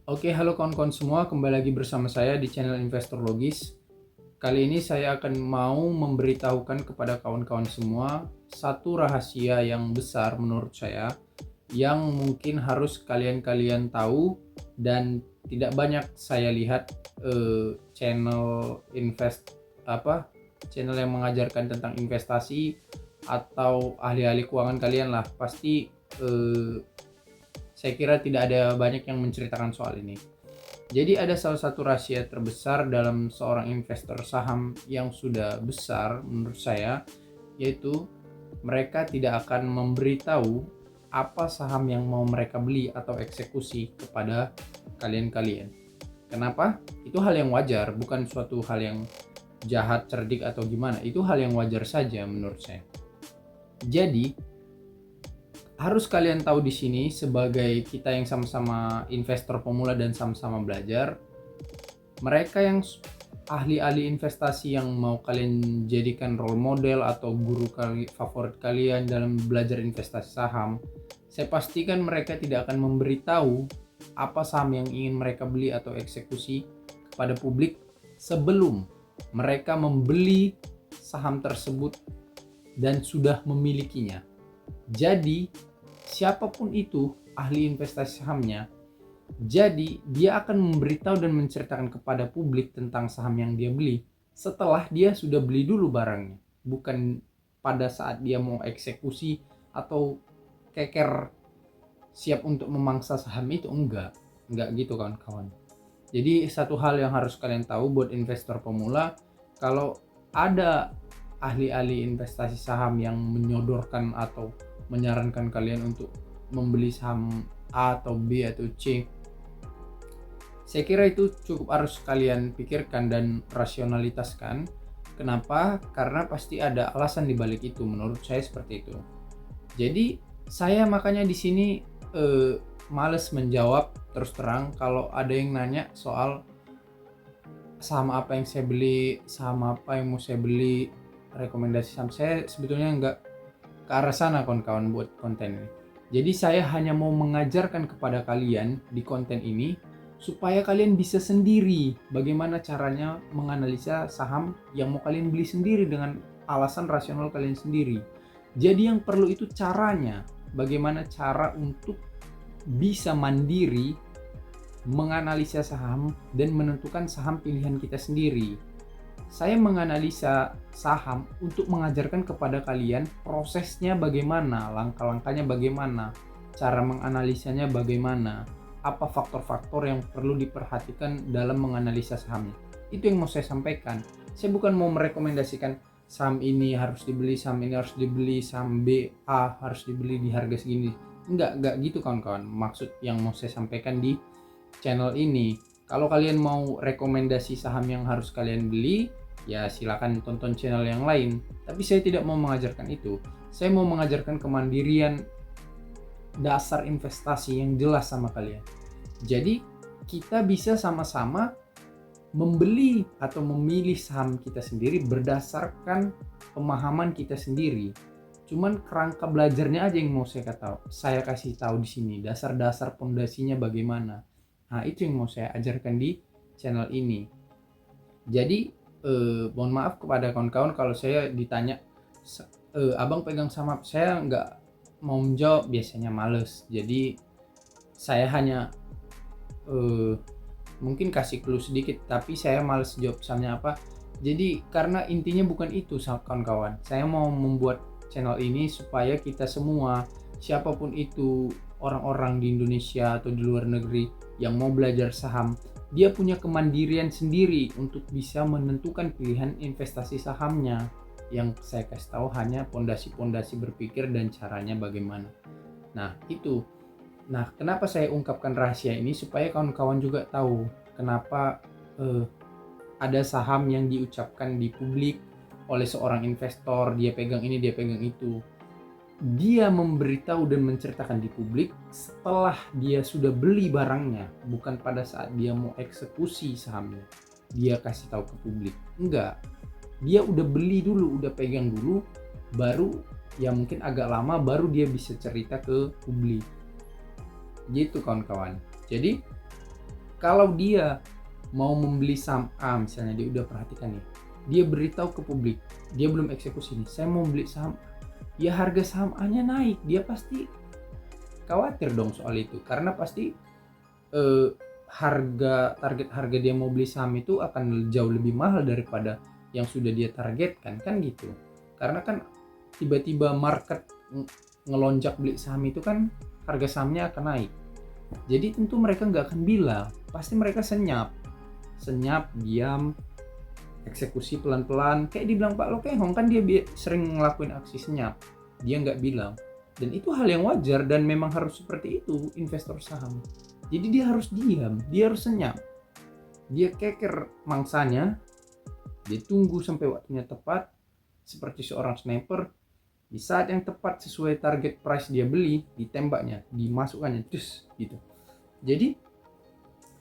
Oke, halo kawan-kawan semua, kembali lagi bersama saya di channel Investor Logis. Kali ini saya akan mau memberitahukan kepada kawan-kawan semua satu rahasia yang besar menurut saya yang mungkin harus kalian-kalian tahu dan tidak banyak saya lihat channel channel yang mengajarkan tentang investasi atau ahli-ahli keuangan kalian lah. Pasti saya kira tidak ada banyak yang menceritakan soal ini. Jadi ada salah satu rahasia terbesar dalam seorang investor saham yang sudah besar menurut saya, yaitu mereka tidak akan memberitahu apa saham yang mau mereka beli atau eksekusi kepada kalian-kalian. Kenapa? Itu hal yang wajar, bukan suatu hal yang jahat, cerdik atau gimana. Itu hal yang wajar saja menurut saya. Jadi harus kalian tahu di sini sebagai kita yang sama-sama investor pemula dan sama-sama belajar, mereka yang ahli-ahli investasi yang mau kalian jadikan role model atau guru favorit kalian dalam belajar investasi saham, saya pastikan mereka tidak akan memberitahu apa saham yang ingin mereka beli atau eksekusi kepada publik sebelum mereka membeli saham tersebut dan sudah memilikinya. Jadi siapapun itu ahli investasi sahamnya, jadi dia akan memberitahu dan menceritakan kepada publik tentang saham yang dia beli setelah dia sudah beli dulu barangnya, bukan pada saat dia mau eksekusi atau keker siap untuk memangsa saham itu. Enggak gitu kawan-kawan. Jadi satu hal yang harus kalian tahu buat investor pemula, kalau ada ahli-ahli investasi saham yang menyodorkan atau menyarankan kalian untuk membeli saham A atau B atau C, saya kira itu cukup harus kalian pikirkan dan rasionalitaskan. Kenapa? Karena pasti ada alasan di balik itu, menurut saya seperti itu. Jadi saya makanya di sini males menjawab terus terang kalau ada yang nanya soal saham apa yang saya beli, saham apa yang mau saya beli, rekomendasi saham. Saya sebetulnya nggak ke arah sana kawan-kawan buat konten ini. Jadi saya hanya mau mengajarkan kepada kalian di konten ini supaya kalian bisa sendiri bagaimana caranya menganalisa saham yang mau kalian beli sendiri dengan alasan rasional kalian sendiri. Jadi yang perlu itu caranya, bagaimana cara untuk bisa mandiri menganalisa saham dan menentukan saham pilihan kita sendiri. Saya menganalisa saham untuk mengajarkan kepada kalian prosesnya bagaimana, langkah-langkahnya bagaimana, cara menganalisanya bagaimana, apa faktor-faktor yang perlu diperhatikan dalam menganalisa sahamnya. Itu yang mau saya sampaikan. Saya bukan mau merekomendasikan saham ini harus dibeli, saham ini harus dibeli, saham B, A harus dibeli di harga segini. Enggak gitu kawan-kawan. Maksud yang mau saya sampaikan di channel ini. Kalau kalian mau rekomendasi saham yang harus kalian beli, ya silakan tonton channel yang lain. Tapi saya tidak mau mengajarkan itu. Saya mau mengajarkan kemandirian dasar investasi yang jelas sama kalian. Jadi kita bisa sama-sama membeli atau memilih saham kita sendiri berdasarkan pemahaman kita sendiri. Cuman kerangka belajarnya aja yang mau saya kasih tahu di sini, dasar-dasar pondasinya bagaimana. Nah, itu yang mau saya ajarkan di channel ini. Jadi mohon maaf kepada kawan-kawan kalau saya ditanya abang pegang saham, saya nggak mau menjawab, biasanya males. Jadi saya hanya mungkin kasih clue sedikit, tapi saya males jawab sahamnya apa. Jadi karena intinya bukan itu kawan-kawan. Saya mau membuat channel ini supaya kita semua, siapapun itu, orang-orang di Indonesia atau di luar negeri yang mau belajar saham, dia punya kemandirian sendiri untuk bisa menentukan pilihan investasi sahamnya. Yang saya kasih tahu hanya pondasi-pondasi berpikir dan caranya bagaimana. Nah itu. Nah kenapa saya ungkapkan rahasia ini, supaya kawan-kawan juga tahu kenapa ada saham yang diucapkan di publik oleh seorang investor, dia pegang ini, dia pegang itu. Dia memberitahu dan menceritakan di publik setelah dia sudah beli barangnya, bukan pada saat dia mau eksekusi sahamnya. Dia kasih tahu ke publik. Enggak. Dia udah beli dulu, udah pegang dulu, baru ya mungkin agak lama baru dia bisa cerita ke publik. Gitu kawan-kawan. Jadi Kalau dia mau membeli saham A misalnya, dia udah perhatikan nih, dia beritahu ke publik, dia belum eksekusi nih, saya mau beli saham A, ya harga saham A nya naik, dia pasti khawatir dong soal itu, karena pasti target harga dia mau beli saham itu akan jauh lebih mahal daripada yang sudah dia targetkan, kan gitu. Karena kan tiba-tiba market ngelonjak beli saham itu kan harga sahamnya akan naik. Jadi tentu mereka nggak akan bilang, pasti mereka senyap, diam, eksekusi pelan-pelan. Kayak dibilang Pak Lokehong kan dia sering ngelakuin aksi senyap, dia nggak bilang. Dan itu hal yang wajar dan memang harus seperti itu investor saham. Jadi dia harus diam, dia harus senyap, dia keker mangsanya, dia tunggu sampai waktunya tepat, seperti seorang sniper. Di saat yang tepat sesuai target price dia beli, ditembaknya, dimasukkannya, terus gitu. Jadi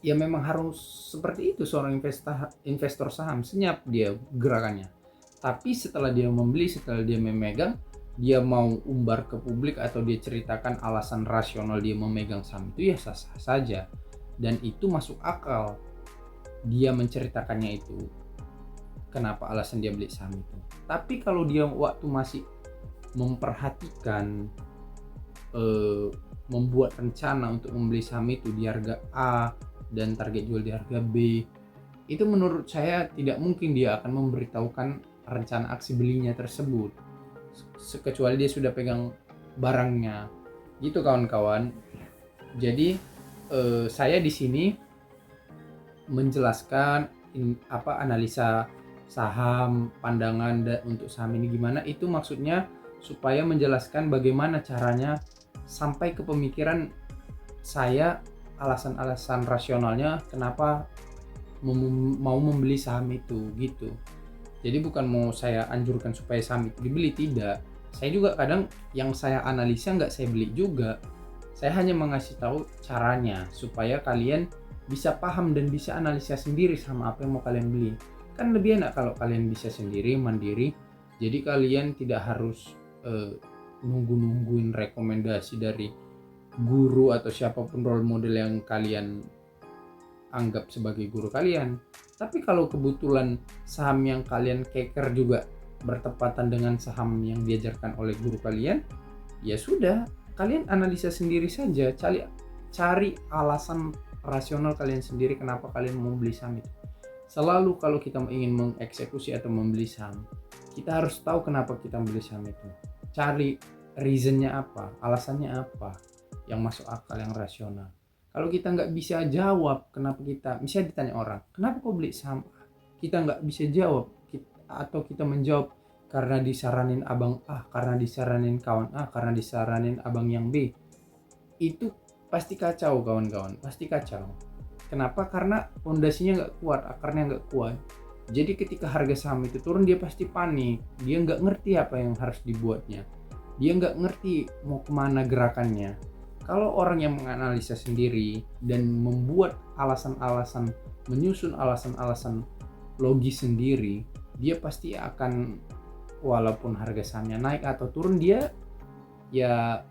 ya memang harus seperti itu seorang investor saham, senyap dia gerakannya. Tapi setelah dia membeli, setelah dia memegang, dia mau umbar ke publik atau dia ceritakan alasan rasional dia memegang saham itu, ya sah-sah saja. Dan itu masuk akal dia menceritakannya itu, kenapa alasan dia beli saham itu. Tapi kalau dia waktu masih memperhatikan, membuat rencana untuk membeli saham itu di harga A dan target jual di harga B, itu menurut saya tidak mungkin dia akan memberitahukan rencana aksi belinya tersebut, kecuali dia sudah pegang barangnya, gitu kawan-kawan. Jadi saya di sini menjelaskan analisa saham, pandangan untuk saham ini gimana, itu maksudnya supaya menjelaskan bagaimana caranya sampai ke pemikiran saya, alasan-alasan rasionalnya kenapa mau membeli saham itu, gitu. Jadi bukan mau saya anjurkan supaya saham itu dibeli, tidak. Saya juga kadang yang saya analisa nggak saya beli juga. Saya hanya mengasih tahu caranya supaya kalian bisa paham dan bisa analisa sendiri sama apa yang mau kalian beli. Kan lebih enak kalau kalian bisa sendiri, mandiri. Jadi kalian tidak harus nungguin rekomendasi dari guru atau siapapun role model yang kalian anggap sebagai guru kalian. Tapi kalau kebetulan saham yang kalian keker juga bertepatan dengan saham yang diajarkan oleh guru kalian, ya sudah, kalian analisa sendiri saja, cari alasan rasional kalian sendiri kenapa kalian mau beli saham itu. Selalu kalau kita ingin mengeksekusi atau membeli saham, kita harus tahu kenapa kita membeli saham itu. Cari reasonnya apa, alasannya apa yang masuk akal, yang rasional. Kalau kita nggak bisa jawab kenapa kita, misalnya ditanya orang, kenapa kau beli saham, kita nggak bisa jawab, atau kita menjawab karena disaranin abang A, karena disaranin kawan A, karena disaranin abang yang B, itu pasti kacau kawan-kawan, pasti kacau. Kenapa? Karena fondasinya nggak kuat, akarnya nggak kuat. Jadi ketika harga saham itu turun, dia pasti panik, dia nggak ngerti apa yang harus dibuatnya, dia nggak ngerti mau kemana gerakannya. Kalau orang yang menganalisa sendiri dan membuat alasan-alasan, menyusun alasan-alasan logis sendiri, dia pasti akan, walaupun harga sahamnya naik atau turun, dia ya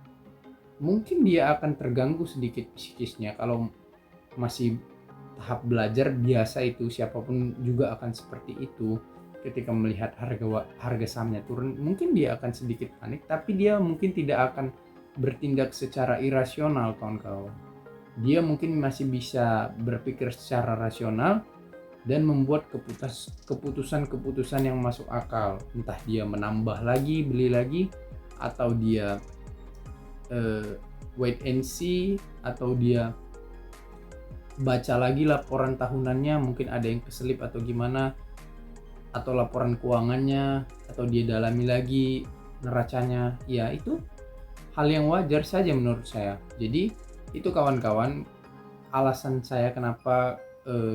mungkin dia akan terganggu sedikit psikisnya. Kalau masih tahap belajar biasa, itu siapapun juga akan seperti itu. Ketika melihat harga sahamnya turun, mungkin dia akan sedikit panik, tapi dia mungkin tidak akan bertindak secara irasional kawan-kawan. Dia mungkin masih bisa berpikir secara rasional dan membuat keputusan-keputusan yang masuk akal. Entah dia menambah lagi, beli lagi, atau dia wait and see, atau dia baca lagi laporan tahunannya, mungkin ada yang keselip atau gimana, atau laporan keuangannya, atau dia dalami lagi neracanya. Ya itu hal yang wajar saja menurut saya. Jadi itu kawan-kawan alasan saya kenapa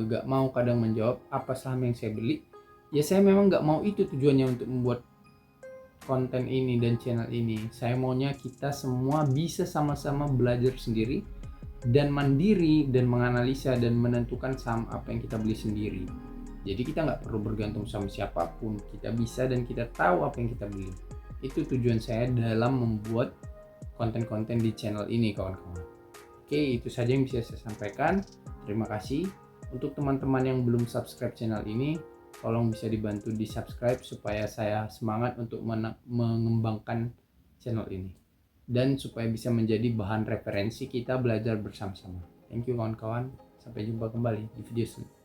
gak mau kadang menjawab apa saham yang saya beli. Ya saya memang gak mau itu tujuannya untuk membuat konten ini dan channel ini. Saya maunya kita semua bisa sama-sama belajar sendiri dan mandiri dan menganalisa dan menentukan saham apa yang kita beli sendiri. Jadi kita nggak perlu bergantung sama siapapun, kita bisa dan kita tahu apa yang kita beli. Itu tujuan saya dalam membuat konten-konten di channel ini kawan-kawan. Oke, itu saja yang bisa saya sampaikan. Terima kasih. Untuk teman-teman yang belum subscribe channel ini, tolong bisa dibantu di subscribe supaya saya semangat untuk mengembangkan channel ini dan supaya bisa menjadi bahan referensi kita belajar bersama-sama. Thank you kawan-kawan, sampai jumpa kembali di video selanjutnya.